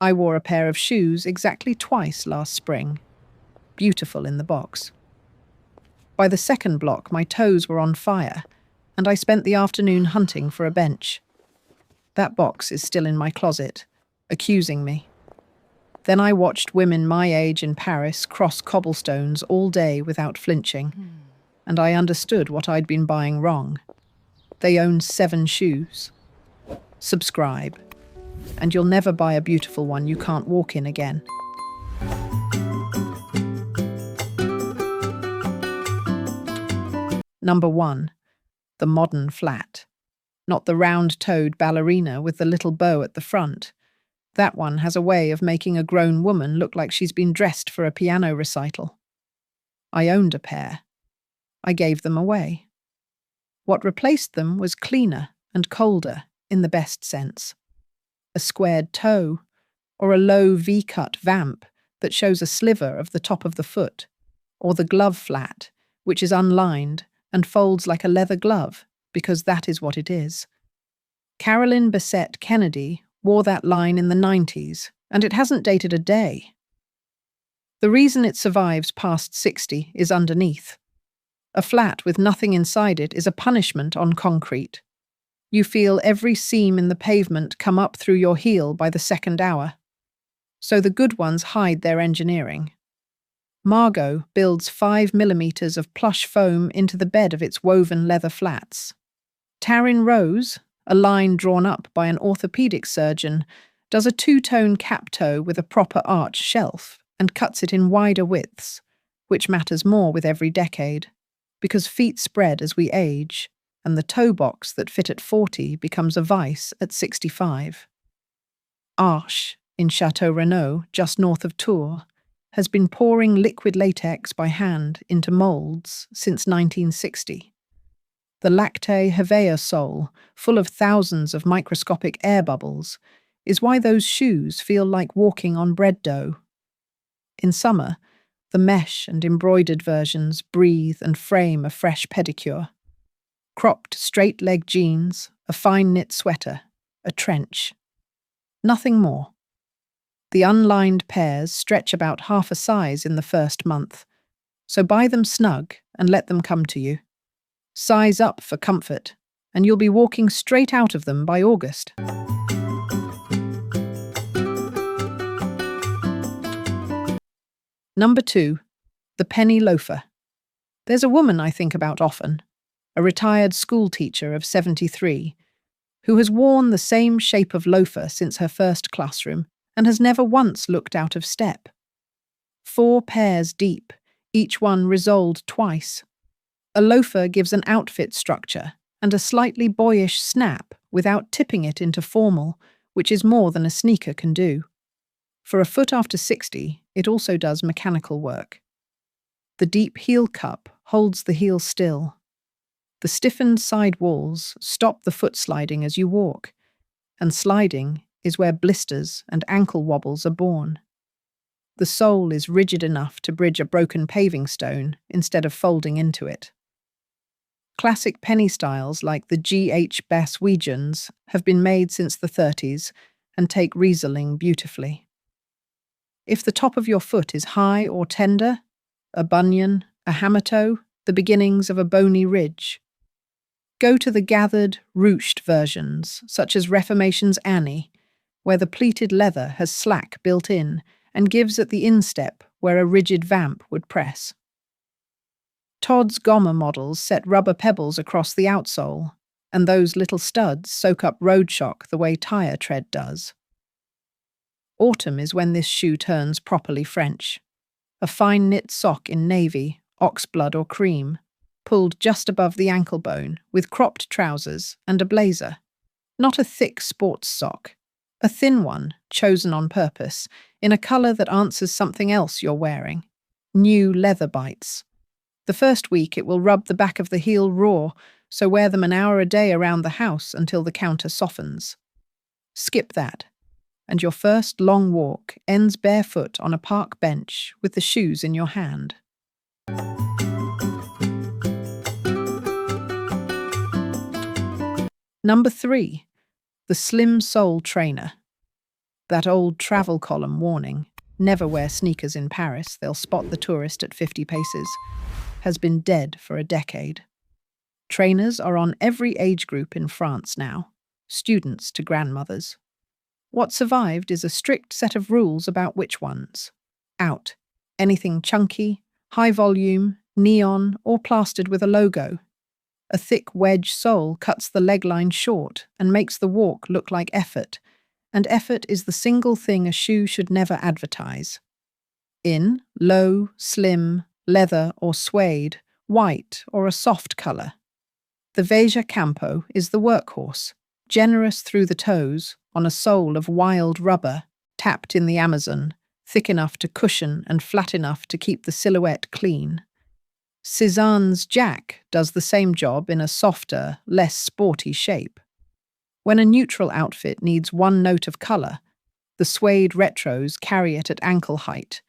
I wore a pair of shoes exactly twice last spring. Beautiful in the box. By the second block, my toes were on fire, and I spent the afternoon hunting for a bench. That box is still in my closet, accusing me. Then I watched women my age in Paris cross cobblestones all day without flinching, and I understood what I'd been buying wrong. They own 7 shoes. Subscribe, and you'll never buy a beautiful one you can't walk in again. Number 1. The modern flat. Not the round-toed ballerina with the little bow at the front. That one has a way of making a grown woman look like she's been dressed for a piano recital. I owned a pair. I gave them away. What replaced them was cleaner and colder, in the best sense. A squared toe, or a low V-cut vamp that shows a sliver of the top of the foot, or the glove flat, which is unlined and folds like a leather glove, because that is what it is. Carolyn Bessette Kennedy wore that line in the 90s, and it hasn't dated a day. The reason it survives past 60 is underneath. A flat with nothing inside it is a punishment on concrete. You feel every seam in the pavement come up through your heel by the second hour. So the good ones hide their engineering. Margot builds 5 millimeters of plush foam into the bed of its woven leather flats. Taryn Rose, a line drawn up by an orthopedic surgeon, does a 2-tone cap toe with a proper arch shelf and cuts it in wider widths, which matters more with every decade, because feet spread as we age, and the toe box that fit at 40 becomes a vice at 65. Arche, in Chateau Renaud, just north of Tours, has been pouring liquid latex by hand into moulds since 1960. The Lactée Hevea sole, full of thousands of microscopic air bubbles, is why those shoes feel like walking on bread dough. In summer, the mesh and embroidered versions breathe and frame a fresh pedicure. Cropped straight-leg jeans, a fine knit sweater, a trench. Nothing more. The unlined pairs stretch about half a size in the first month, so buy them snug and let them come to you. Size up for comfort, and you'll be walking straight out of them by August. Number 2. The penny loafer. There's a woman I think about often, a retired school teacher of 73, who has worn the same shape of loafer since her first classroom and has never once looked out of step. 4 pairs deep, each one resoled twice. A loafer gives an outfit structure and a slightly boyish snap without tipping it into formal, which is more than a sneaker can do. For a foot after 60, it also does mechanical work. The deep heel cup holds the heel still. The stiffened side walls stop the foot sliding as you walk, and sliding is where blisters and ankle wobbles are born. The sole is rigid enough to bridge a broken paving stone instead of folding into it. Classic penny styles like the G.H. Baswegians have been made since the 30s and take Rieseling beautifully. If the top of your foot is high or tender, a bunion, a hammer toe, the beginnings of a bony ridge. Go to the gathered, ruched versions, such as Reformation's Annie, where the pleated leather has slack built in and gives at the instep where a rigid vamp would press. Todd's Gomma models set rubber pebbles across the outsole, and those little studs soak up road shock the way tire tread does. Autumn is when this shoe turns properly French. A fine knit sock in navy, oxblood or cream, pulled just above the ankle bone with cropped trousers and a blazer. Not a thick sports sock. A thin one, chosen on purpose, in a colour that answers something else you're wearing. New leather bites. The first week it will rub the back of the heel raw, so wear them an hour a day around the house until the counter softens. Skip that, and your first long walk ends barefoot on a park bench with the shoes in your hand. Number 3. The slim sole trainer. That old travel column warning, "Never wear sneakers in Paris, they'll spot the tourist at 50 paces," has been dead for a decade. Trainers are on every age group in France now, students to grandmothers. What survived is a strict set of rules about which ones. Out. Anything chunky, high volume, neon, or plastered with a logo. A thick wedge sole cuts the leg line short and makes the walk look like effort, and effort is the single thing a shoe should never advertise. In, low, slim, leather or suede, white or a soft colour. The Veja Campo is the workhorse, generous through the toes, on a sole of wild rubber, tapped in the Amazon, thick enough to cushion and flat enough to keep the silhouette clean. Cézanne's Jack does the same job in a softer, less sporty shape. When a neutral outfit needs one note of colour, the suede retros carry it at ankle height,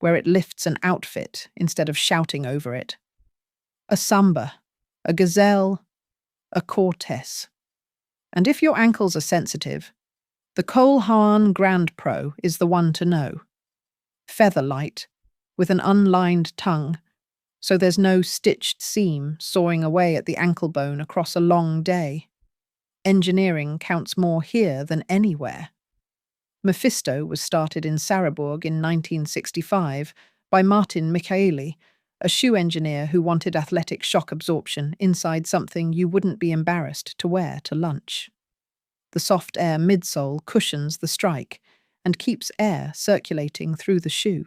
where it lifts an outfit instead of shouting over it. A samba, a gazelle, a cortez. And if your ankles are sensitive, the Cole Haan Grand Pro is the one to know. Feather light, with an unlined tongue, so there's no stitched seam sawing away at the ankle bone across a long day. Engineering counts more here than anywhere. Mephisto was started in Sarrebourg in 1965 by Martin Michaeli, a shoe engineer who wanted athletic shock absorption inside something you wouldn't be embarrassed to wear to lunch. The soft air midsole cushions the strike and keeps air circulating through the shoe.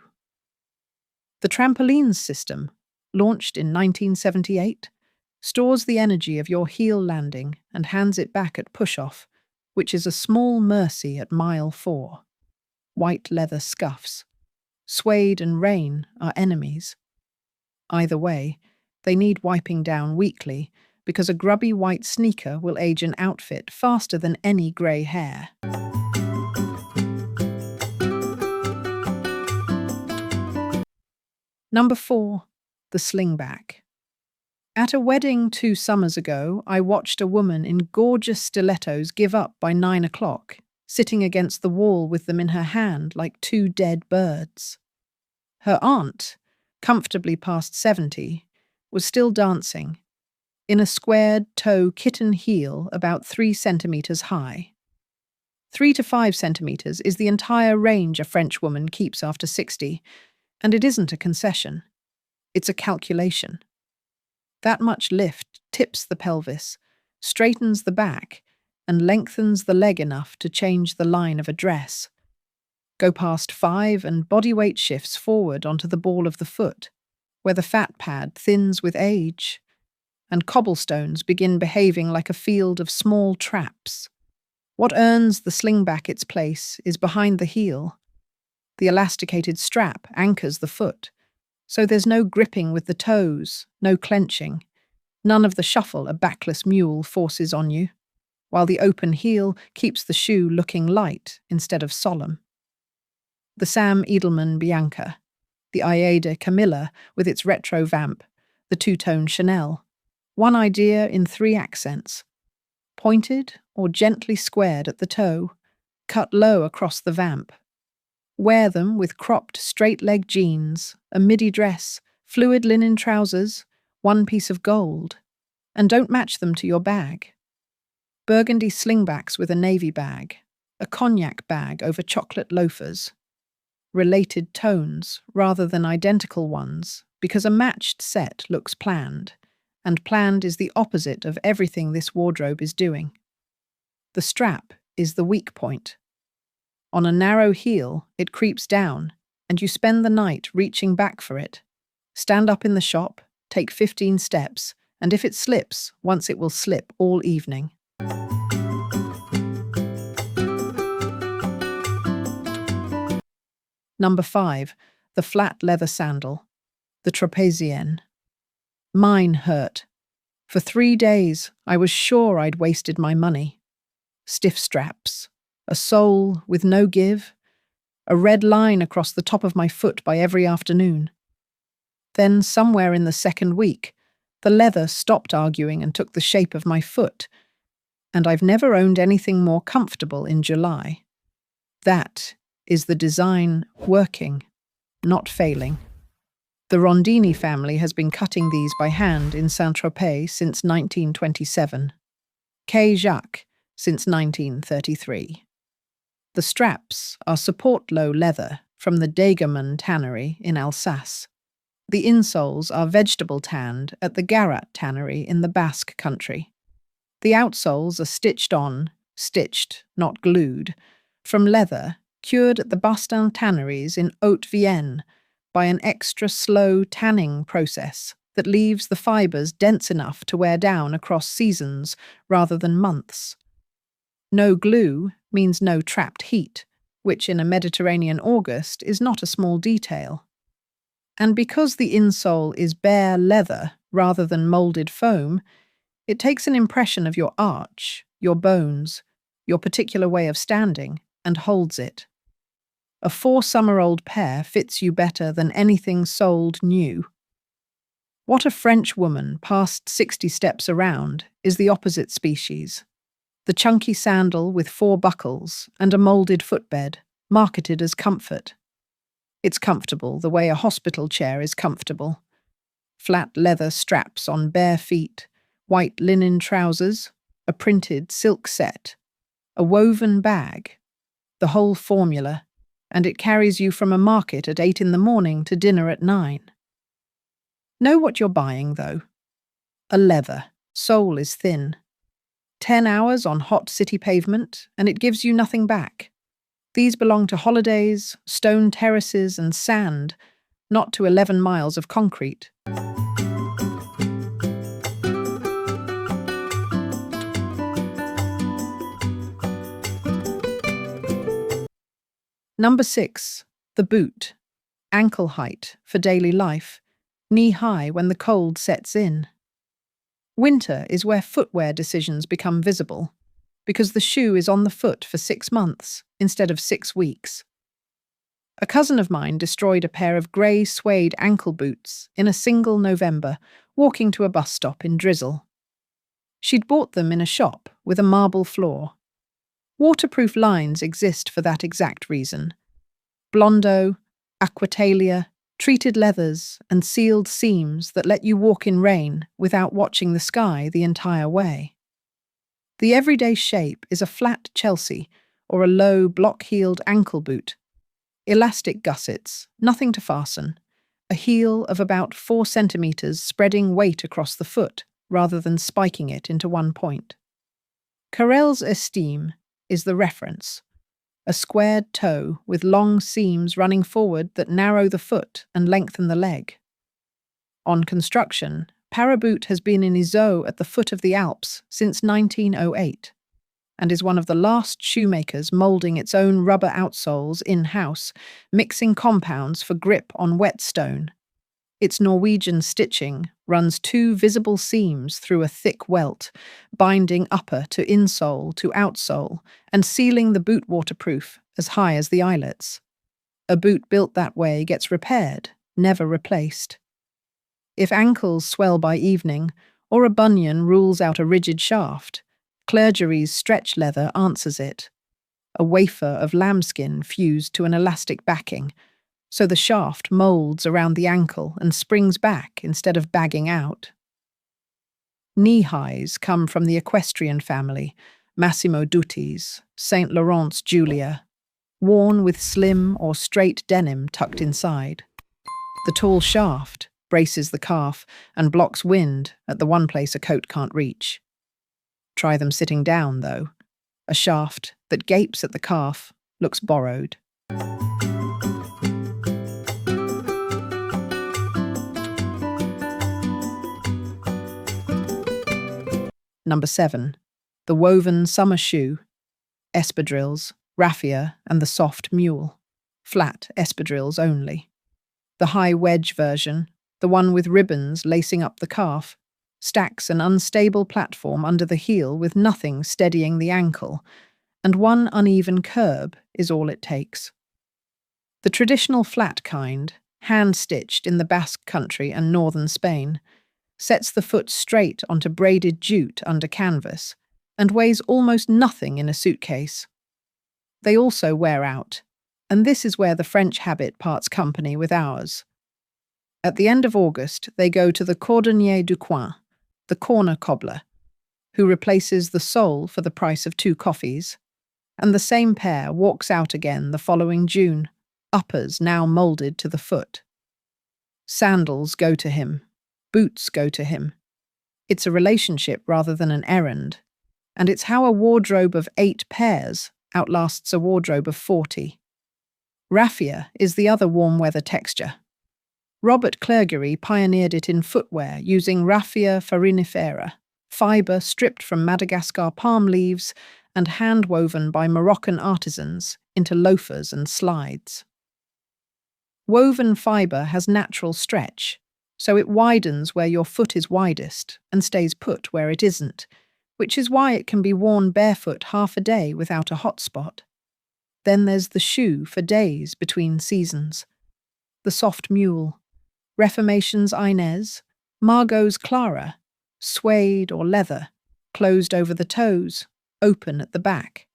The trampolines system, launched in 1978, stores the energy of your heel landing and hands it back at push-off, which is a small mercy at mile 4. White leather scuffs. Suede and rain are enemies. Either way, they need wiping down weekly because a grubby white sneaker will age an outfit faster than any grey hair. Number 4. The slingback. At a wedding 2 summers ago, I watched a woman in gorgeous stilettos give up by 9 o'clock, sitting against the wall with them in her hand like 2 dead birds. Her aunt, comfortably past 70, was still dancing, in a squared toe kitten heel about 3 centimetres high. 3 to 5 centimetres is the entire range a French woman keeps after 60, and it isn't a concession. It's a calculation. That much lift tips the pelvis, straightens the back, and lengthens the leg enough to change the line of a dress. Go past 5 and body weight shifts forward onto the ball of the foot, where the fat pad thins with age, and cobblestones begin behaving like a field of small traps. What earns the slingback its place is behind the heel. The elasticated strap anchors the foot, so there's no gripping with the toes, no clenching, none of the shuffle a backless mule forces on you, while the open heel keeps the shoe looking light instead of solemn. The Sam Edelman Bianca, the Aida Camilla with its retro vamp, the 2-tone Chanel, one idea in 3 accents. Pointed or gently squared at the toe, cut low across the vamp. Wear them with cropped straight-leg jeans, a midi dress, fluid linen trousers, 1 piece of gold, and don't match them to your bag. Burgundy slingbacks with a navy bag, a cognac bag over chocolate loafers. Related tones rather than identical ones, because a matched set looks planned, and planned is the opposite of everything this wardrobe is doing. The strap is the weak point. On a narrow heel, it creeps down, and you spend the night reaching back for it. Stand up in the shop, take 15 steps, and if it slips, once it will slip all evening. Number 5. The flat leather sandal. The Tropézienne. Mine hurt. For 3 days, I was sure I'd wasted my money. Stiff straps. A sole with no give, a red line across the top of my foot by every afternoon. Then, somewhere in the 2nd week, the leather stopped arguing and took the shape of my foot, and I've never owned anything more comfortable in July. That is the design working, not failing. The Rondini family has been cutting these by hand in Saint-Tropez since 1927. K. Jacques since 1933. The straps are support-low leather from the Degerman tannery in Alsace. The insoles are vegetable tanned at the Garat tannery in the Basque country. The outsoles are stitched, not glued, from leather cured at the Bastin tanneries in Haute-Vienne by an extra slow tanning process that leaves the fibres dense enough to wear down across seasons rather than months. No glue means no trapped heat, which in a Mediterranean August is not a small detail. And because the insole is bare leather rather than moulded foam, it takes an impression of your arch, your bones, your particular way of standing, and holds it. A 4-summer-old pair fits you better than anything sold new. What a French woman past 60 steps around is the opposite species. The chunky sandal with 4 buckles and a moulded footbed, marketed as comfort. It's comfortable the way a hospital chair is comfortable. Flat leather straps on bare feet, white linen trousers, a printed silk set, a woven bag, the whole formula, and it carries you from a market at 8 in the morning to dinner at 9. Know what you're buying, though. A leather, sole is thin. 10 hours on hot city pavement, and it gives you nothing back. These belong to holidays, stone terraces, and sand, not to 11 miles of concrete. Number 6. The boot. Ankle height for daily life, knee-high when the cold sets in. Winter is where footwear decisions become visible, because the shoe is on the foot for 6 months instead of 6 weeks. A cousin of mine destroyed a pair of grey suede ankle boots in a single November, walking to a bus stop in drizzle. She'd bought them in a shop with a marble floor. Waterproof lines exist for that exact reason. Blondo, aquatalia, treated leathers, and sealed seams that let you walk in rain without watching the sky the entire way. The everyday shape is a flat Chelsea or a low block-heeled ankle boot. Elastic gussets, nothing to fasten. A heel of about 4 centimetres spreading weight across the foot rather than spiking it into one point. Carrel's Estime is the reference. A squared toe with long seams running forward that narrow the foot and lengthen the leg. On construction, Paraboot has been in Izeau at the foot of the Alps since 1908 and is one of the last shoemakers moulding its own rubber outsoles in-house, mixing compounds for grip on whetstone. Its Norwegian stitching runs 2 visible seams through a thick welt, binding upper to insole to outsole and sealing the boot waterproof as high as the eyelets. A boot built that way gets repaired, never replaced. If ankles swell by evening, or a bunion rules out a rigid shaft, Clergery's stretch leather answers it. A wafer of lambskin fused to an elastic backing, so the shaft moulds around the ankle and springs back instead of bagging out. Knee-highs come from the equestrian family, Massimo Dutti's, St. Laurent's Julia, worn with slim or straight denim tucked inside. The tall shaft braces the calf and blocks wind at the one place a coat can't reach. Try them sitting down, though. A shaft that gapes at the calf looks borrowed. Number 7. The woven summer shoe. Espadrilles, raffia, and the soft mule. Flat espadrilles only. The high wedge version, the one with ribbons lacing up the calf, stacks an unstable platform under the heel with nothing steadying the ankle, and one uneven curb is all it takes. The traditional flat kind, hand-stitched in the Basque country and northern Spain, sets the foot straight onto braided jute under canvas, and weighs almost nothing in a suitcase. They also wear out, and this is where the French habit parts company with ours. At the end of August, they go to the cordonnier du coin, the corner cobbler, who replaces the sole for the price of 2 coffees, and the same pair walks out again the following June, uppers now moulded to the foot. Sandals go to him, boots go to him. It's a relationship rather than an errand, and it's how a wardrobe of 8 pairs outlasts a wardrobe of 40. Raffia is the other warm-weather texture. Robert Clergerie pioneered it in footwear using raffia farinifera, fibre stripped from Madagascar palm leaves and hand-woven by Moroccan artisans into loafers and slides. Woven fibre has natural stretch, so it widens where your foot is widest and stays put where it isn't, which is why it can be worn barefoot half a day without a hot spot. Then there's the shoe for days between seasons. The soft mule, Reformation's Inez, Margot's Clara, suede or leather, closed over the toes, open at the back,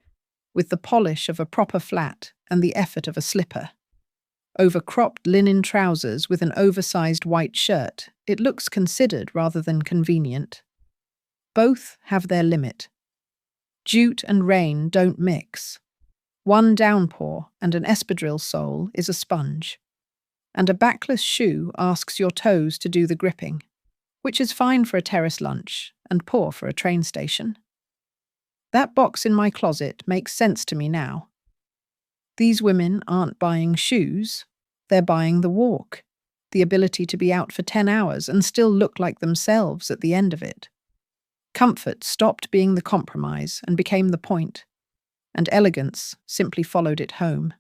with the polish of a proper flat and the effort of a slipper. Over cropped linen trousers with an oversized white shirt, it looks considered rather than convenient. Both have their limit. Jute and rain don't mix. One downpour and an espadrille sole is a sponge. And a backless shoe asks your toes to do the gripping, which is fine for a terrace lunch and poor for a train station. That box in my closet makes sense to me now. These women aren't buying shoes, they're buying the walk, the ability to be out for 10 hours and still look like themselves at the end of it. Comfort stopped being the compromise and became the point, and elegance simply followed it home.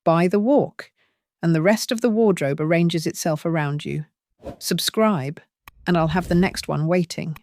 Buy the walk, and the rest of the wardrobe arranges itself around you. Subscribe, and I'll have the next one waiting.